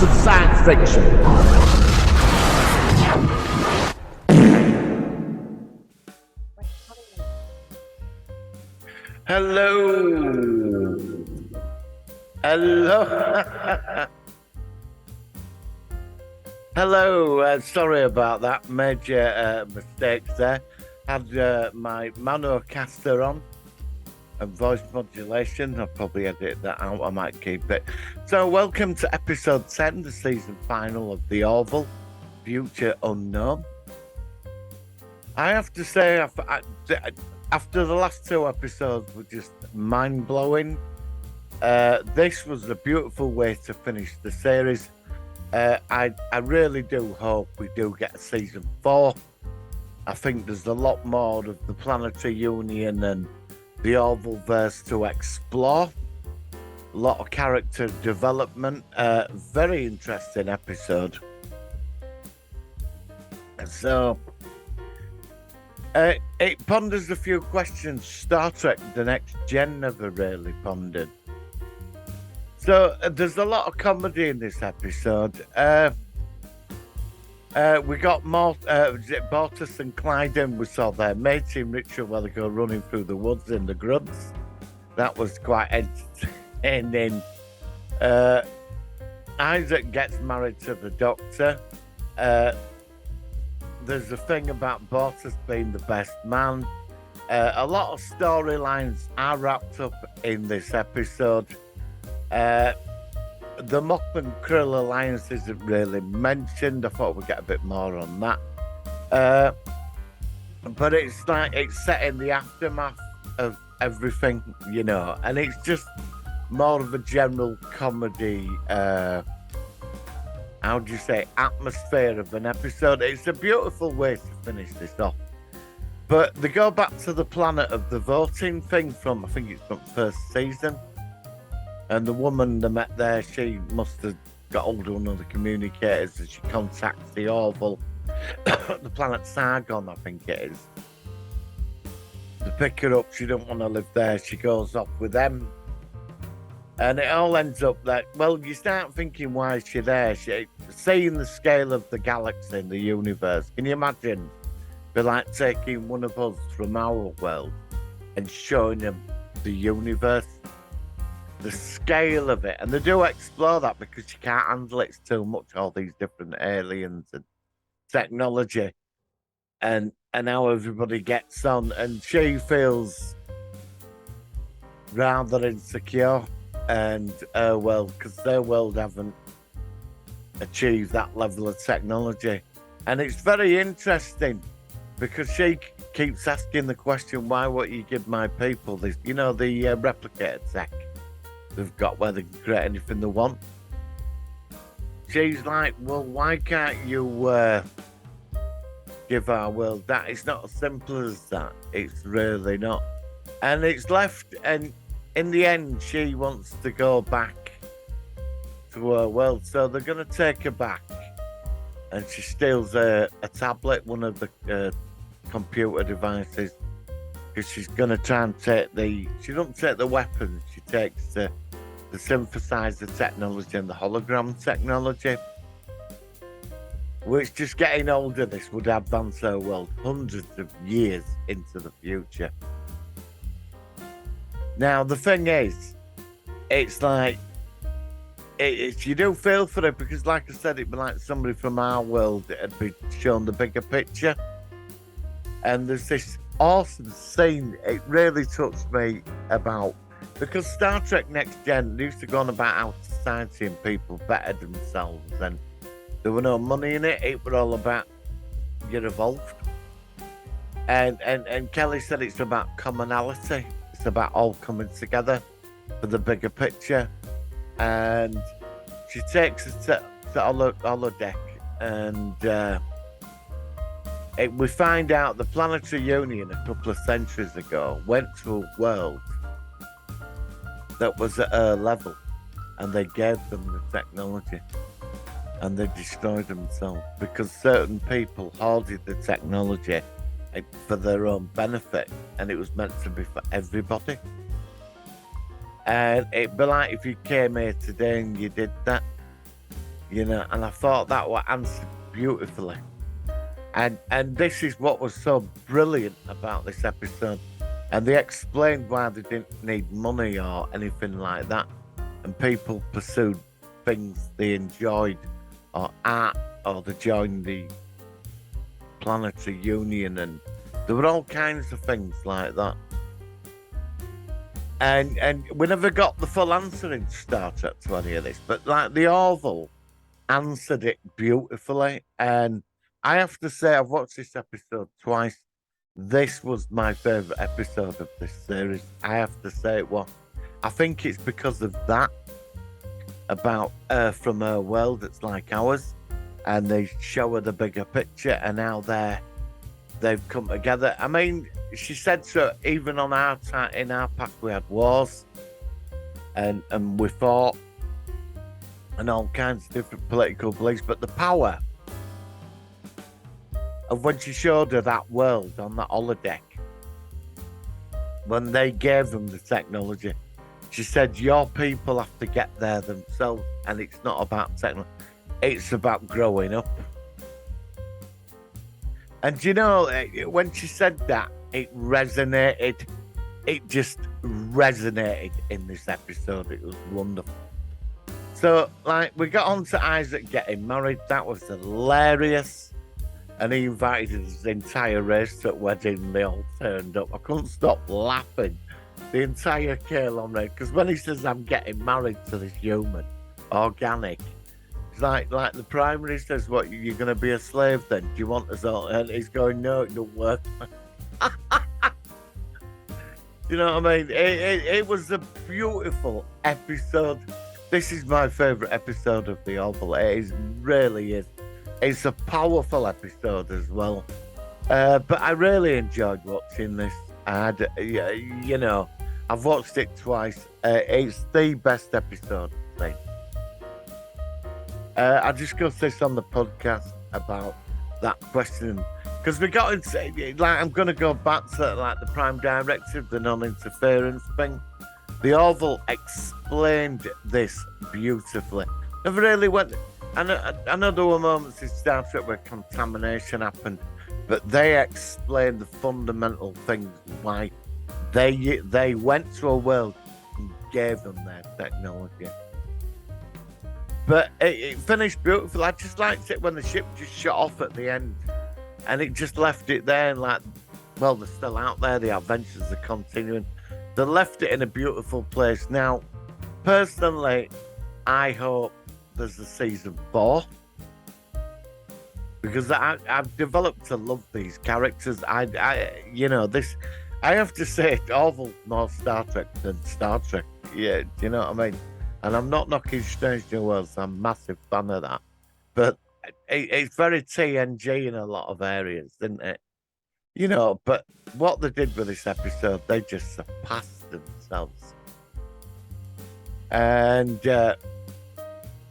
of science fiction. Hello. Hello. Sorry about that. Major mistakes there. Had my Manocaster on and voice modulation. I'll probably edit that out. I might keep it. So, welcome to episode 10, the season final of the Orville, Future Unknown. I have to say, after the last two episodes were just mind-blowing, this was a beautiful way to finish the series. I really do hope we do get a season 4. I think there's a lot more of the Planetary Union and the Orville verse to explore. A lot of character development. Very interesting episode. So, it ponders a few questions Star Trek The Next Gen never really pondered. So, there's a lot of comedy in this episode. We got more, Bortus and Clyden. We saw their mating ritual where they go running through the woods in the grubs. That was quite entertaining. Isaac gets married to the Doctor. There's a thing about Bortus being the best man. A lot of storylines are wrapped up in this episode. The Mop and Krill alliance isn't really mentioned. I thought we'd get a bit more on that. But it's like it's set in the aftermath of everything, you know, and it's just more of a general comedy, how do you say, atmosphere of an episode. It's a beautiful way to finish this off. But they go back to the planet of the voting thing from, I think it's from first season. And the woman they met there, she must have got hold of one of the communicators and she contacts the Orville, the planet Sargon, I think it is. To pick her up, she don't want to live there. She goes off with them. And it all ends up that, well, you start thinking, why is she there? Seeing the scale of the galaxy and the universe, can you imagine? Be like taking one of us from our world and showing them the universe. The scale of it, and they do explore that because you can't handle it. It's too much, all these different aliens and technology, and how everybody gets on, and she feels rather insecure, and because their world haven't achieved that level of technology, and it's very interesting because she keeps asking the question, why won't you give my people this, the replicator tech they've got where they can create anything they want. She's like, well, why can't you give our world that? It's not as simple as that. It's really not. And it's left, and in the end, she wants to go back to her world. So they're going to take her back. And she steals a tablet, one of the computer devices, because she's going to try and she doesn't take the weapons, she takes the synthesizer technology and the hologram technology, which, just getting older, this would advance her world hundreds of years into the future. Now, the thing is, it's like, you do feel for it, because like I said, it'd be like somebody from our world that had been shown the bigger picture. And there's this awesome scene, it really touched me about, because Star Trek Next Gen used to go on about how society and people bettered themselves, and there were no money in it. It was all about you're evolved. And Kelly said it's about commonality. It's about all coming together for the bigger picture. And she takes us to holodeck, and we find out the Planetary Union a couple of centuries ago went to a world that was at her level, and they gave them the technology, and they destroyed themselves because certain people hoarded the technology for their own benefit, and it was meant to be for everybody. And it'd be like if you came here today and you did that, you know, and I thought that was answered beautifully. And this is what was so brilliant about this episode. And they explained why they didn't need money or anything like that. And people pursued things they enjoyed, or art, or they joined the Planetary Union, and there were all kinds of things like that. And we never got the full answer in Star Trek to any of this, but like the Orville answered it beautifully. And I have to say, I've watched this episode twice. This was my favourite episode of this series. I have to say it was. I think it's because of that, about Earth from her world that's like ours, and they show her the bigger picture and how they've come together. I mean, she said so. Even on our time, in our past, we had wars, and we fought, and all kinds of different political beliefs. But the power of when she showed her that world on that holodeck, when they gave them the technology, she said, "Your people have to get there themselves, and it's not about technology; it's about growing up." And you know, when she said that, it resonated. It just resonated in this episode. It was wonderful. So, like, we got on to Isaac getting married. That was hilarious. And he invited his entire race to a wedding, and they all turned up. I couldn't stop laughing. The entire Kale on there, because when he says, "I'm getting married to this human, organic," it's like the Prime Minister says, "What, you're going to be a slave then? Do you want us all?" And he's going, "No, it don't work." You know what I mean? It was a beautiful episode. This is my favourite episode of The Orville. It really is. It's a powerful episode as well. But I really enjoyed watching this. You know, I've watched it twice. It's the best episode, I think. I discussed this on the podcast about that question, because we got into, like, I'm going to go back to like the Prime Directive, the non-interference thing. The Orville explained this beautifully. Never really went. I know there were moments in Star Trek where contamination happened, but they explained the fundamental things why they went to a world and gave them their technology. But it finished beautiful. I just liked it when the ship just shut off at the end, and it just left it there. And like, well, they're still out there. The adventures are continuing. They left it in a beautiful place. Now, personally, I hope there's a season 4, because I've developed to love these characters. You know, this, I have to say, Orville more Star Trek than Star Trek. Yeah, do you know what I mean? And I'm not knocking Strange New Worlds. I'm a massive fan of that. But it's very TNG in a lot of areas, isn't it? You know, but what they did with this episode, they just surpassed themselves. And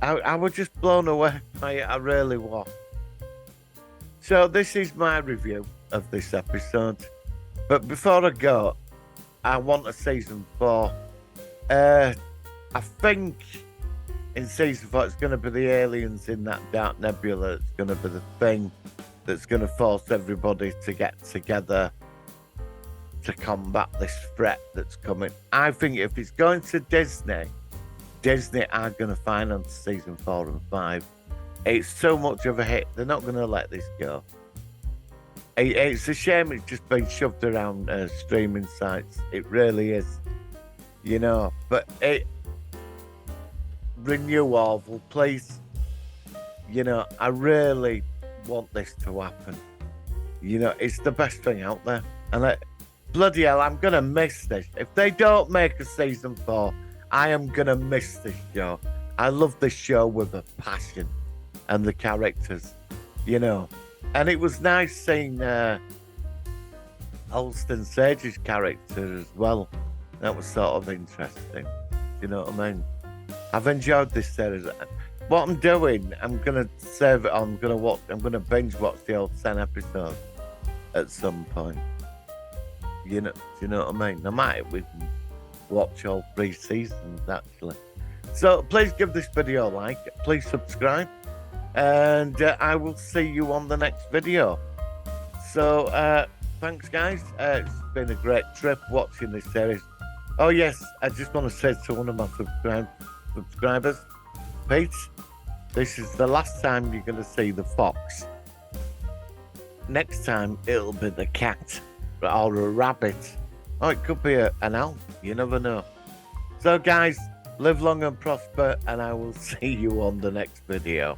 I was just blown away by it. I really was. So this is my review of this episode. But before I go, I want a season 4. I think in season 4 it's going to be the aliens in that dark nebula. It's going to be the thing that's going to force everybody to get together to combat this threat that's coming. I think if it's going to Disney are going to finance season 4 and 5. It's so much of a hit. They're not going to let this go. It's a shame it's just been shoved around streaming sites. It really is. You know, but renew Orville, please. You know, I really want this to happen. You know, it's the best thing out there. And bloody hell, I'm going to miss this. If they don't make a season 4, I am going to miss this show. I love this show with a passion, and the characters, you know. And it was nice seeing Alston Sage's character as well. That was sort of interesting. You know what I mean? I've enjoyed this series. What I'm doing, I'm gonna save it on. I'm gonna binge watch the old 10 episodes at some point. You know what I mean? I might even watch all 3 seasons actually. So please give this video a like, please subscribe, and I will see you on the next video. So thanks guys, it's been a great trip watching this series. Oh yes, I just want to say to one of my subscribers, Pete, this is the last time you're going to see the fox. Next time it'll be the cat or a rabbit. Oh, it could be an owl, you never know. So guys, live long and prosper, and I will see you on the next video.